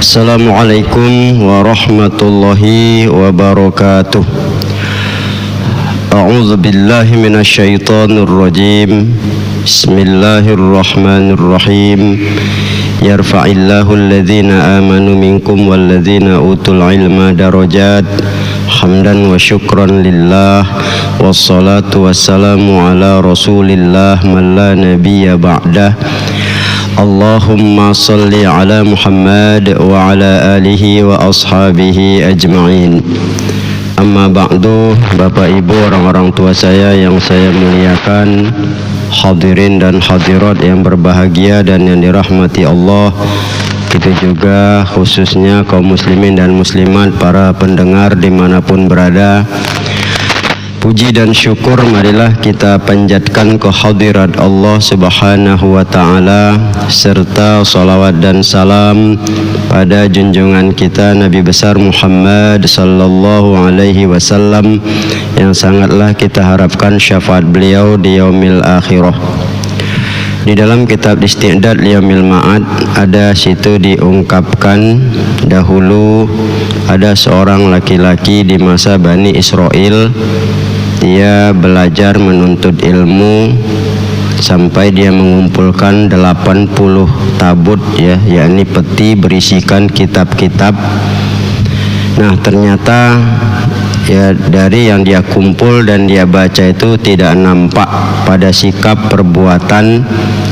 Assalamualaikum warahmatullahi wabarakatuh. A'udzu billahi minasyaitonir rajim. Bismillahirrahmanirrahim. Yarfa'illahu alladhina amanu minkum walladhina utul ilma darajat. Hamdan wa syukran lillah. Wassalatu wassalamu ala rasulillah man la nabiyya ba'dah. Allahumma salli ala Muhammad wa ala alihi wa ashabihi ajma'in. Amma ba'du, Bapak Ibu, orang-orang tua saya yang saya muliakan, hadirin dan hadirat yang berbahagia dan yang dirahmati Allah, itu juga khususnya kaum muslimin dan muslimat, para pendengar dimanapun berada. Puji dan syukur marilah kita panjatkan kehadirat Allah Subhanahu wa ta'ala, serta salawat dan salam pada junjungan kita Nabi besar Muhammad sallallahu alaihi wasallam, yang sangatlah kita harapkan syafaat beliau di yaumil akhirah. Di dalam kitab Isti'dad Liyaumil Ma'ad ada situ diungkapkan, dahulu ada seorang laki-laki di masa Bani Israel. Dia belajar menuntut ilmu sampai dia mengumpulkan 80 tabut, yakni peti berisikan kitab-kitab. Nah, ternyata dari yang dia kumpul dan dia baca itu tidak nampak pada sikap perbuatan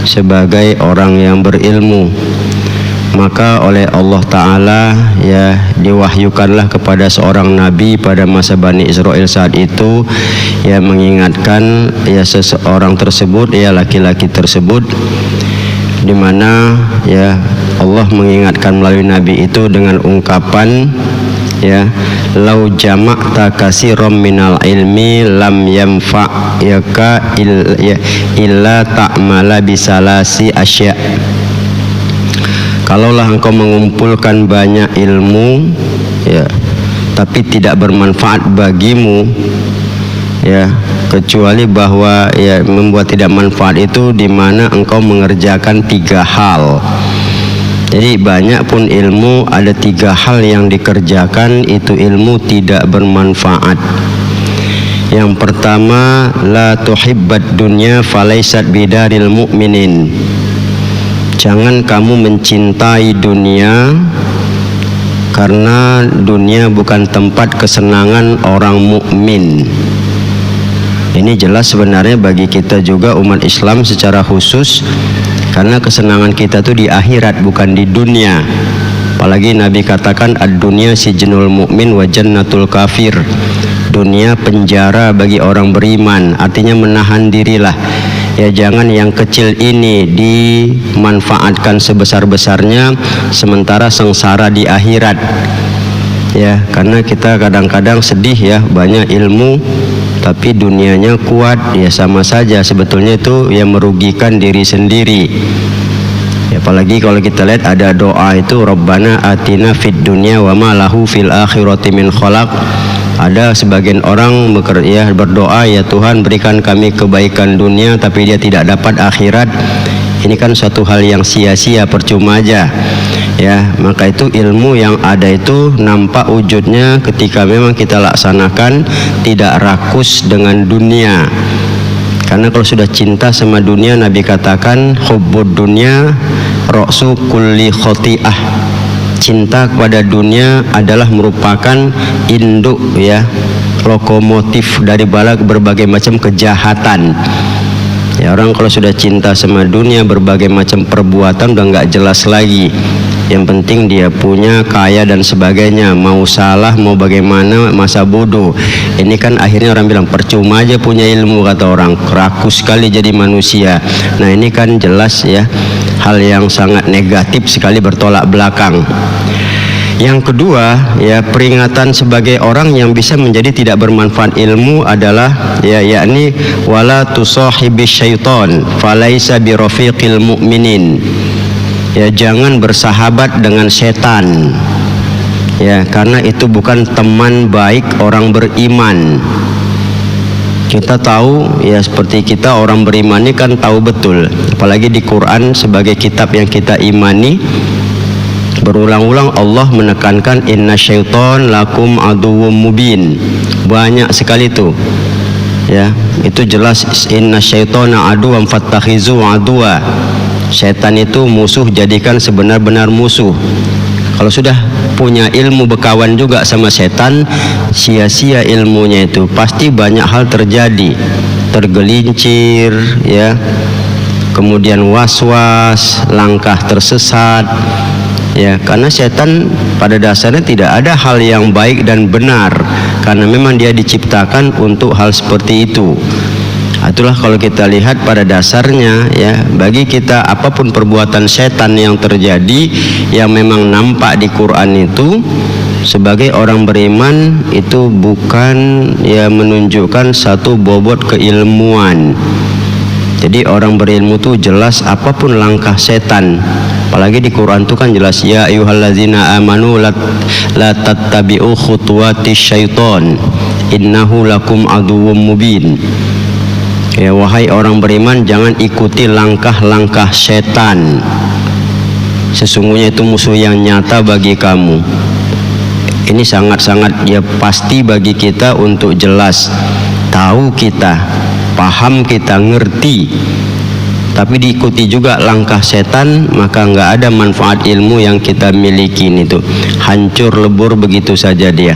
sebagai orang yang berilmu. Maka oleh Allah Ta'ala diwahyukanlah kepada seorang nabi pada masa Bani Israel saat itu, mengingatkan seseorang tersebut, laki-laki tersebut, di mana Allah mengingatkan melalui nabi itu dengan ungkapan lau jama'ta kasiram minal ilmi lam yanfa'yaka illa ta'mala bisalasi asya'. Kalaulah engkau mengumpulkan banyak ilmu tapi tidak bermanfaat bagimu, kecuali bahwa membuat tidak manfaat itu di mana engkau mengerjakan 3 hal. Jadi banyak pun ilmu, ada 3 hal yang dikerjakan itu ilmu tidak bermanfaat. Yang pertama, la tuhibbad dunya falaisat bidaril mu'minin. Jangan kamu mencintai dunia, karena dunia bukan tempat kesenangan orang mukmin. Ini jelas sebenarnya bagi kita juga umat Islam secara khusus, karena kesenangan kita itu di akhirat, bukan di dunia. Apalagi Nabi katakan ad-dunya sijnul mu'min wa jannatul kafir. Dunia penjara bagi orang beriman, artinya menahan dirilah. Jangan yang kecil ini dimanfaatkan sebesar-besarnya sementara sengsara di akhirat. Karena kita kadang-kadang sedih banyak ilmu tapi dunianya kuat, sama saja sebetulnya itu merugikan diri sendiri. Apalagi kalau kita lihat ada doa itu, Rabbana atina fid dunya wa ma lahu fil akhirati min khalaq. Ada sebagian orang berdoa, ya Tuhan berikan kami kebaikan dunia tapi dia tidak dapat akhirat. Ini kan suatu hal yang sia-sia, percuma aja. Maka itu ilmu yang ada itu nampak wujudnya ketika memang kita laksanakan, tidak rakus dengan dunia. Karena kalau sudah cinta sama dunia, Nabi katakan hubbud dunya ra'su kulli khoti'ah. Cinta kepada dunia adalah merupakan induk lokomotif dari berbagai macam kejahatan. Orang kalau sudah cinta sama dunia, berbagai macam perbuatan udah nggak jelas lagi. Yang penting dia punya, kaya dan sebagainya, mau salah mau bagaimana, masa bodoh. Ini kan akhirnya orang bilang percuma aja punya ilmu, kata orang, rakus sekali jadi manusia. Nah ini kan jelas hal yang sangat negatif sekali, bertolak belakang. Yang kedua, peringatan sebagai orang yang bisa menjadi tidak bermanfaat ilmu adalah yakni wala tusahibis syaitan falaisa birafiqil mu'minin. Jangan bersahabat dengan setan. Karena itu bukan teman baik orang beriman. Kita tahu seperti kita orang beriman ini kan tahu betul, apalagi di Quran sebagai kitab yang kita imani, Berulang-ulang Allah menekankan inna syaiton lakum aduwwum mubin. Banyak sekali itu. Ya, itu jelas inna syaitona aduwwam fattakhizu aduwa. Syaitan itu musuh, jadikan sebenar-benar musuh. Kalau sudah punya ilmu berkawan juga sama setan, sia-sia ilmunya itu, pasti banyak hal terjadi, tergelincir, ya, kemudian was-was, langkah tersesat, ya, karena setan pada dasarnya tidak ada hal yang baik dan benar, karena memang dia diciptakan untuk hal seperti itu. Itulah kalau kita lihat pada dasarnya, ya, bagi kita apapun perbuatan setan yang terjadi yang memang nampak di Quran itu, sebagai orang beriman itu bukan ya menunjukkan satu bobot keilmuan. Jadi orang berilmu itu jelas apapun langkah setan. Apalagi di Quran itu kan jelas, ya ayyuhallazina amanu la tattabi'u khutuwatis syaiton innahu lakum aduwwum mubin. Ya, wahai orang beriman, jangan ikuti langkah-langkah setan. Sesungguhnya itu musuh yang nyata bagi kamu. Ini sangat-sangat ya pasti bagi kita untuk jelas. Tahu kita, paham kita, ngerti, tapi diikuti juga langkah setan, maka nggak ada manfaat ilmu yang kita miliki itu. Hancur lebur begitu saja dia.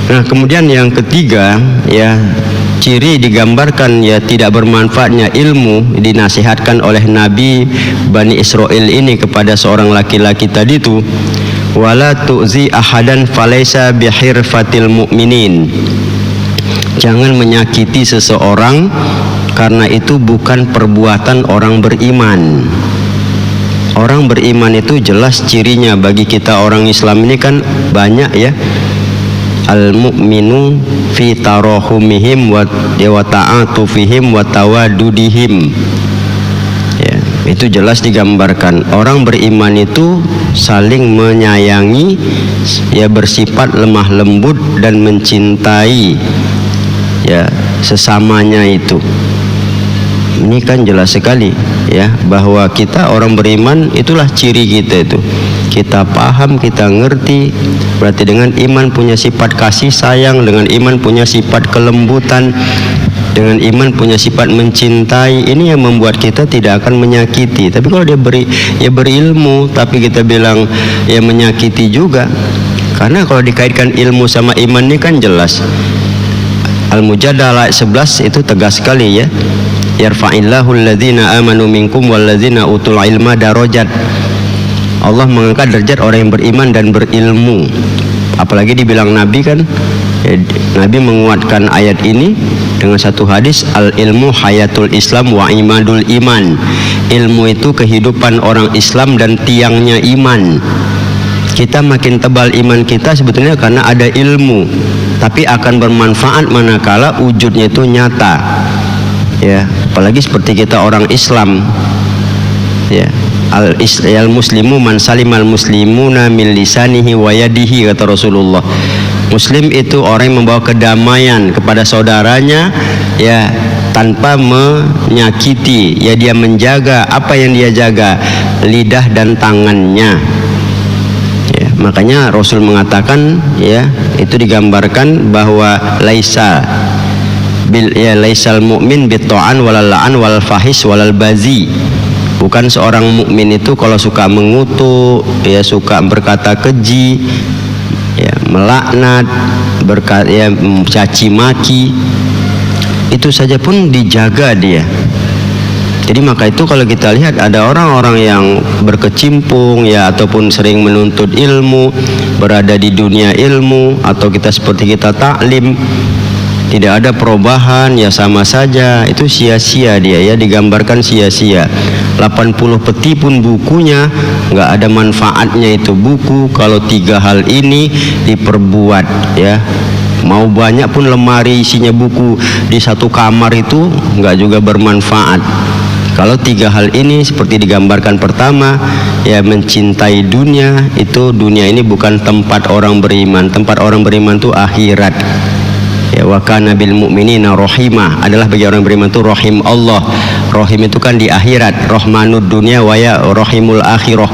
Nah, kemudian yang ketiga, ya, ciri digambarkan ya tidak bermanfaatnya ilmu dinasihatkan oleh Nabi Bani Israel ini kepada seorang laki-laki tadi itu, wala tu'zi ahadan falaysa bihirfatil mu'minin. Jangan menyakiti seseorang, karena itu bukan perbuatan orang beriman. Orang beriman itu jelas cirinya bagi kita orang Islam ini kan banyak, ya. Al-mu'minu fi tarahumihim wa ta'atufihim wa tawadudihim. Ya, itu jelas digambarkan. Orang beriman itu saling menyayangi, ya, bersifat lemah lembut dan mencintai, ya, sesamanya itu. Ini kan jelas sekali, ya, bahwa kita orang beriman itulah ciri kita itu. Kita paham, kita ngerti. Berarti dengan iman punya sifat kasih sayang, dengan iman punya sifat kelembutan, dengan iman punya sifat mencintai. Ini yang membuat kita tidak akan menyakiti. Tapi kalau dia berilmu, tapi kita bilang ya menyakiti juga. Karena kalau dikaitkan ilmu sama iman ini kan jelas. Al-Mujadalah ayat 11 itu tegas sekali, ya. Yarfa'illahu alladhina amanu minkum walladzina utul ilma darajat. Allah mengangkat derajat orang yang beriman dan berilmu. Apalagi dibilang Nabi kan, ya, Nabi menguatkan ayat ini dengan satu hadis, al ilmu hayatul Islam wa imadul iman. Ilmu itu kehidupan orang Islam dan tiangnya iman. Kita makin tebal iman kita sebetulnya karena ada ilmu, tapi akan bermanfaat manakala wujudnya itu nyata, ya. Apalagi seperti kita orang Islam, ya. Al muslimu man salimal muslimuna min lisanihi wa yadihi, kata Rasulullah. Muslim itu orang yang membawa kedamaian kepada saudaranya, ya, tanpa menyakiti, ya, dia menjaga apa yang dia jaga, lidah dan tangannya, ya. Makanya Rasul mengatakan, ya, itu digambarkan bahwa laisal mu'min bitta'an walal la'an wal fahis walal bazi. Bukan seorang mukmin itu kalau suka mengutuk, ya, suka berkata keji, ya, melaknat, ya, caci maki, itu saja pun dijaga dia. Jadi maka itu kalau kita lihat ada orang-orang yang berkecimpung, ya, ataupun sering menuntut ilmu, berada di dunia ilmu, atau kita seperti kita taklim, tidak ada perubahan, ya sama saja, itu sia-sia dia, ya, digambarkan sia-sia. 80 peti pun bukunya nggak ada manfaatnya itu buku kalau tiga hal ini diperbuat, ya. Mau banyak pun lemari isinya buku di satu kamar itu nggak juga bermanfaat. Kalau tiga hal ini seperti digambarkan pertama, ya, mencintai dunia, itu dunia ini bukan tempat orang beriman. Tempat orang beriman itu akhirat. Ya, wa kana bil mu'minina rahimah, adalah bagi orang beriman itu rahim Allah. Rahim itu kan di akhirat, rahmanud dunia wa ya rahimul akhirah.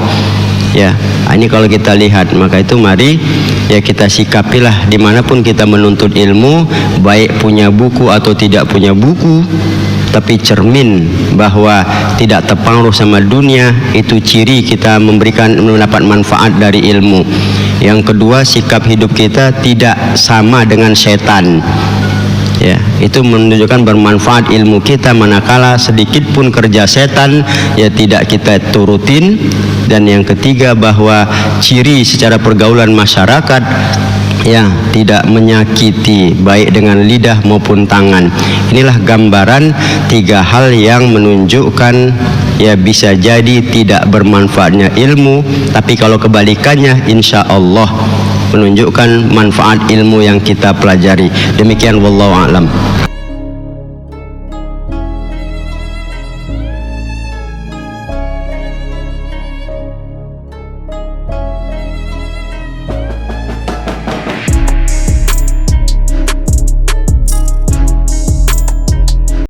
Ya, ini kalau kita lihat, maka itu mari ya kita sikapilah dimanapun kita menuntut ilmu, baik punya buku atau tidak punya buku, tapi cermin bahwa tidak terpengaruh sama dunia, itu ciri kita mendapat manfaat dari ilmu. Yang kedua, sikap hidup kita tidak sama dengan setan. Ya, itu menunjukkan bermanfaat ilmu kita, manakala sedikit pun kerja setan ya tidak kita turutin. Dan yang ketiga, bahwa ciri secara pergaulan masyarakat ya tidak menyakiti baik dengan lidah maupun tangan. Inilah gambaran tiga hal yang menunjukkan ya bisa jadi tidak bermanfaatnya ilmu, tapi kalau kebalikannya insya Allah menunjukkan manfaat ilmu yang kita pelajari. Demikian wallahu a'lam.